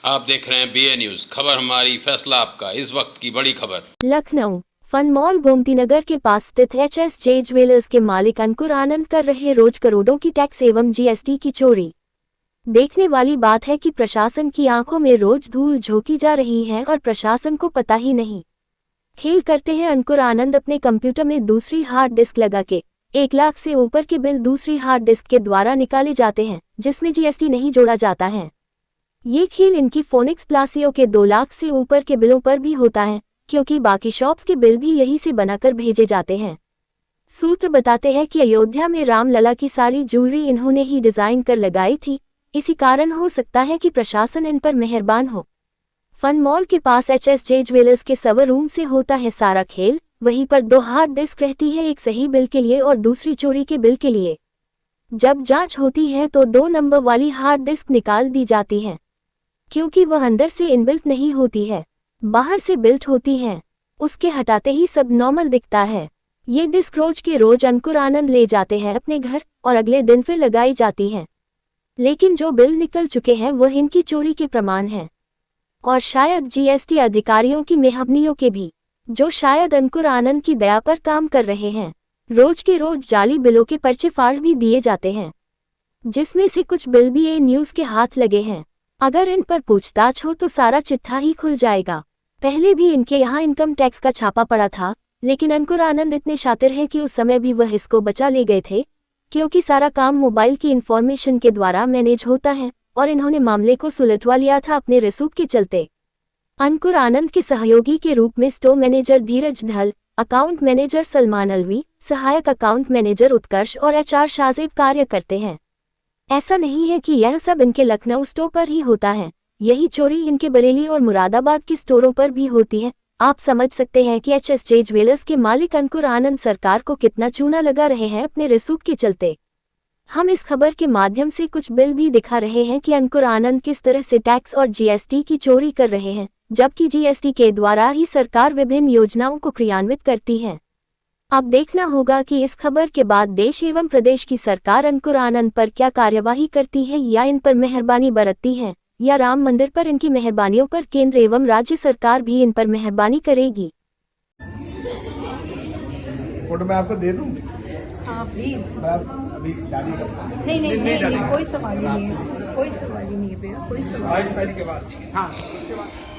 आप देख रहे हैं BA न्यूज। खबर हमारी, फैसला आपका। इस वक्त की बड़ी खबर। लखनऊ फन मॉल गोमती नगर के पास स्थित HSJ ज्वेलर्स के मालिक अंकुर आनंद कर रहे रोज करोड़ों की टैक्स एवं GST की चोरी। देखने वाली बात है कि प्रशासन की आंखों में रोज धूल झोंकी जा रही है और प्रशासन को पता ही नहीं। खेल करते हैं अंकुर आनंद अपने कंप्यूटर में दूसरी हार्ड डिस्क लगा के 1 लाख से ऊपर के बिल दूसरी हार्ड डिस्क के द्वारा निकाले जाते हैं, जिसमें GST नहीं जोड़ा जाता है। ये खेल इनकी फोनिक्स प्लासियो के 2 लाख से ऊपर के बिलों पर भी होता है, क्योंकि बाकी शॉप्स के बिल भी यहीं से बनाकर भेजे जाते हैं। सूत्र बताते हैं कि अयोध्या में रामलला की सारी ज्वेलरी इन्होंने ही डिजाइन कर लगाई थी, इसी कारण हो सकता है कि प्रशासन इन पर मेहरबान हो। फन मॉल के पास HSJ ज्वेलर्स के सर्वर रूम से होता है सारा खेल। वहीं पर 2 हार्ड डिस्क रहती है, एक सही बिल के लिए और दूसरी चोरी के बिल के लिए। जब जांच होती है तो 2 नंबर वाली हार्ड डिस्क निकाल दी जाती है, क्योंकि वह अंदर से इनबिल्ट नहीं होती है, बाहर से बिल्ट होती है। उसके हटाते ही सब नॉर्मल दिखता है। ये डिस्क रोज के रोज अंकुर आनंद ले जाते हैं अपने घर और अगले दिन फिर लगाई जाती है। लेकिन जो बिल निकल चुके हैं वह इनकी चोरी के प्रमाण हैं, और शायद GST अधिकारियों की मेहरबानियों के भी, जो शायद अंकुर आनंद की दया पर काम कर रहे हैं। रोज के रोज जाली बिलों के पर्चे फाड़ भी दिए जाते हैं, जिसमें से कुछ बिल भी BA न्यूज के हाथ लगे हैं। अगर इन पर पूछताछ हो तो सारा चिट्ठा ही खुल जाएगा। पहले भी इनके यहाँ इनकम टैक्स का छापा पड़ा था, लेकिन अंकुर आनंद इतने शातिर हैं कि उस समय भी वह इसको बचा ले गए थे, क्योंकि सारा काम मोबाइल की इंफॉर्मेशन के द्वारा मैनेज होता है और इन्होंने मामले को सुलझवा लिया था अपने रसूख के चलते। अंकुर आनंद के सहयोगी के रूप में स्टोर मैनेजर धीरज ढल, अकाउंट मैनेजर सलमान अलवी, सहायक अकाउंट मैनेजर उत्कर्ष और HR शाजिब कार्य करते हैं। ऐसा नहीं है कि यह सब इनके लखनऊ स्टोर पर ही होता है, यही चोरी इनके बरेली और मुरादाबाद के स्टोरों पर भी होती है। आप समझ सकते हैं कि HSJ ज्वेलर्स के मालिक अंकुर आनंद सरकार को कितना चूना लगा रहे हैं अपने रसूख के चलते। हम इस खबर के माध्यम से कुछ बिल भी दिखा रहे हैं कि अंकुर आनंद किस तरह से टैक्स और GST की चोरी कर रहे हैं, जबकि GST के द्वारा ही सरकार विभिन्न योजनाओं को क्रियान्वित करती है। अब देखना होगा कि इस खबर के बाद देश एवं प्रदेश की सरकार अंकुर आनंद पर क्या कार्यवाही करती है, या इन पर मेहरबानी बरतती है, या राम मंदिर पर इनकी मेहरबानियों पर केंद्र एवं राज्य सरकार भी इन पर मेहरबानी करेगी। फोटो मैं आपको दे दूं? हाँ प्लीज। मैं अभी शादी करता हूं। नहीं, कोई सवाल ही नहीं है, कोई सवाल ही नहीं है भैया, कोई सवाल। 22 तारीख के बाद। हाँ, उसके बाद